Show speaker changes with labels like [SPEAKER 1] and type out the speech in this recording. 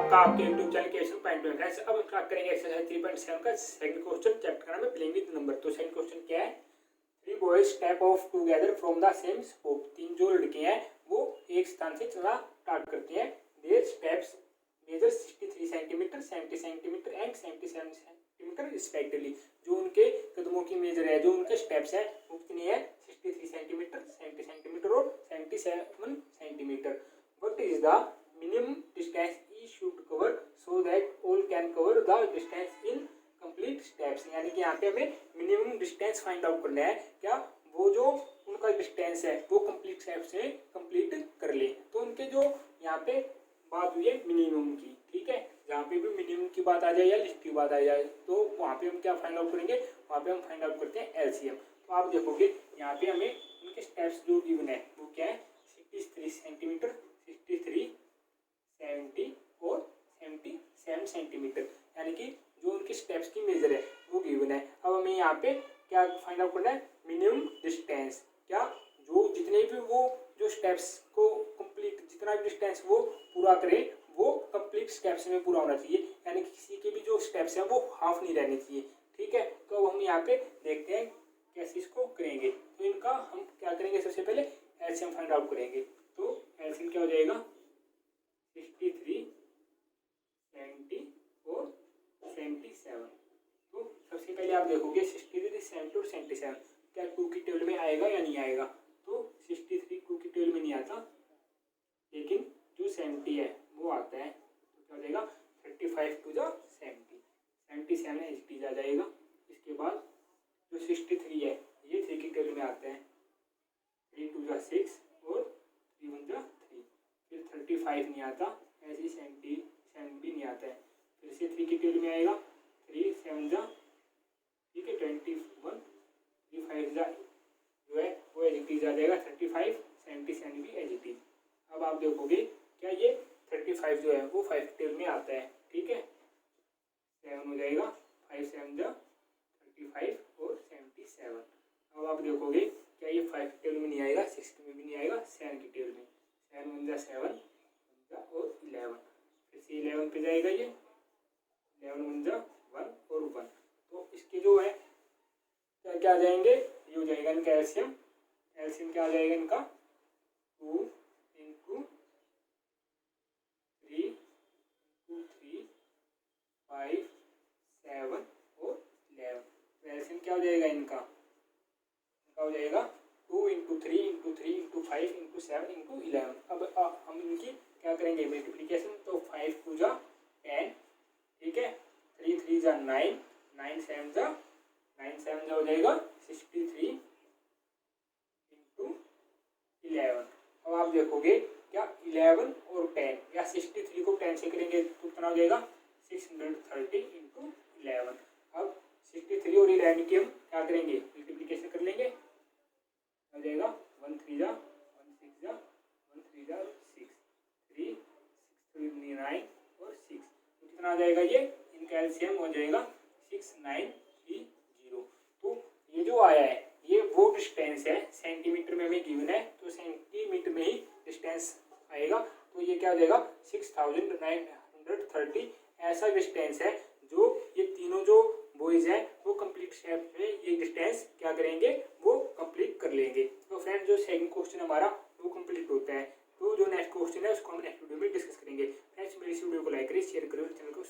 [SPEAKER 1] आपका आपके YouTube channel के पॉइंट में फ्रेंड्स। अब हम बात करेंगे एक्सरसाइज 3.7 का सेकंड क्वेश्चन। चैप्टर का नाम है प्लेइंग विद नंबर। तो सेकंड क्वेश्चन क्या है? Three boys step of together from the same spot. तीन जो लड़के हैं वो एक स्थान से चलना स्टार्ट करते हैं। Their steps measure 63 centimetre, 70 centimetre and 77 centimetre respectively. जो उनके कदमों की मेजर है, जो उनके स्टेप्स है वो कितनी है? 63 सेंटीमीटर, 70 सेंटीमीटर और 77 centimetre. What is the minimum distance each should cover so that all can cover the distance in complete steps। यानी कि यहाँ पे हमें मिनिमम डिस्टेंस फाइंड आउट करना है। क्या वो जो उनका डिस्टेंस है वो कंप्लीट स्टेप से कंप्लीट कर ले। तो उनके जो यहाँ पे बात हुई है मिनिमम की, ठीक है, जहाँ पे भी मिनिमम की बात आ जाए या लिस्ट की बात आ जाए तो वहाँ पे हम क्या फाइंड आउट करेंगे? वहाँ पे हम फाइंड आउट करते हैं एलसीएम। तो आप देखोगे यहाँ पे हमें उनके स्टेप्स जो गिवन है वो क्या है? 63 सेंटीमीटर, 63, 70 और 77 सेंटीमीटर। यानी कि जो उनके स्टेप्स की मेजर है वो गिवन है। अब हमें यहाँ पे क्या फाइंड आउट करना है? Minimum distance. क्या जो जितने भी वो जो स्टेप्स को कंप्लीट, जितना भी डिस्टेंस वो पूरा करे वो कंप्लीट स्टेप्स में पूरा होना चाहिए। यानी कि किसी के भी जो स्टेप्स हैं वो हाफ नहीं रहने चाहिए, ठीक है। तो हम यहाँ पे देखते हैं कैसे इसको करेंगे। तो इनका हम क्या करेंगे? सबसे पहले एलसीएम फाइंड आउट करेंगे। तो एलसीएम क्या हो जाएगा? 63, 70 और 77। तो सबसे पहले आप देखोगे 63, 70 और 77 क्या 2 की टेबल में आएगा या नहीं आएगा? तो 63 2 की टेबल में नहीं आता, लेकिन जो 70 है वो आता है। तो क्या हो जाएगा? 35 टू जा 70, 77 एच आ जाएगा। इसके बाद जो 63 है ये 3 की टेबल में आता है। 3 टू जा 6 और 3 1 जा 3। फिर 35 नहीं आता, ऐसे 77 भी नहीं आता है। फिर से 3 की टेबल में आएगा। 3 7 जा, ठीक है, 21, 3 5 जा जो है वो एजिटीज आ जाएगा। 35 77 भी एजिटीज। अब आप देखोगे क्या ये 35 जो है वो 5 की टेबल में आता है, ठीक है, 7 हो जाएगा। 5 7 जा 35 और 77। अब आप देखोगे क्या ये 5 की टेबल में नहीं आएगा, 6 में भी नहीं आएगा, 7 की टेबल में। 7 1 जा 7 और 11, फिर से 11 पे जाएगा ये। 11 1 जा 1 और 1। तो इसके जो है क्या आ जाएंगे? ये हो जाएगा इनका एलसीएम। एलसीएम क्या आ जाएगा इनका? 2 इंटू 3 इंटू 3 5 7 और 11। तो एलसीएम क्या हो जाएगा इनका? इनका हो जाएगा 2 into 3 into 3 into 5 into 7 into 11। अब हम इनकी क्या करेंगे? मल्टीप्लीकेशन। तो 5 2 जा 10, ठीक है, 3 3 जा 9, 9 7 जा 9 7 जा हो जाएगा 63 इंटू 11। अब आप देखोगे क्या 11 और 10 या 63 को 10 से करेंगे तो कितना हो जाएगा? 630 इंटू 11। अब 63 और 11 की हम क्या करेंगे? मल्टीप्लीकेशन कर लेंगे। हो जाएगा 1 3 जा 1 6 जा 1 3 जा 6, 3 6 3 9 और 6। तो कितना आ जाएगा? ये इनका एलसीएम हो जाएगा 6930। तो ये जो आया है ये वो डिस्टेंस है, सेंटीमीटर में हमें गिवन है तो सेंटीमीटर में ही डिस्टेंस आएगा। तो ये क्या हो जाएगा? 6930 ऐसा डिस्टेंस है जो ये तीनों जो बॉयज हैं वो कंप्लीट स्टेप में ये डिस्टेंस क्या करेंगे? वो कंप्लीट कर लेंगे। तो फ्रेंड जो सेकंड क्वेश्चन हमारा वो कंप्लीट होता है। तो जो नेक्स्ट क्वेश्चन है उसको हम नेक्स्ट वीडियो में डिस्कस करेंगे। फ्रेंड्स मेरी इस वीडियो को लाइक करें, शेयर करें और चैनल को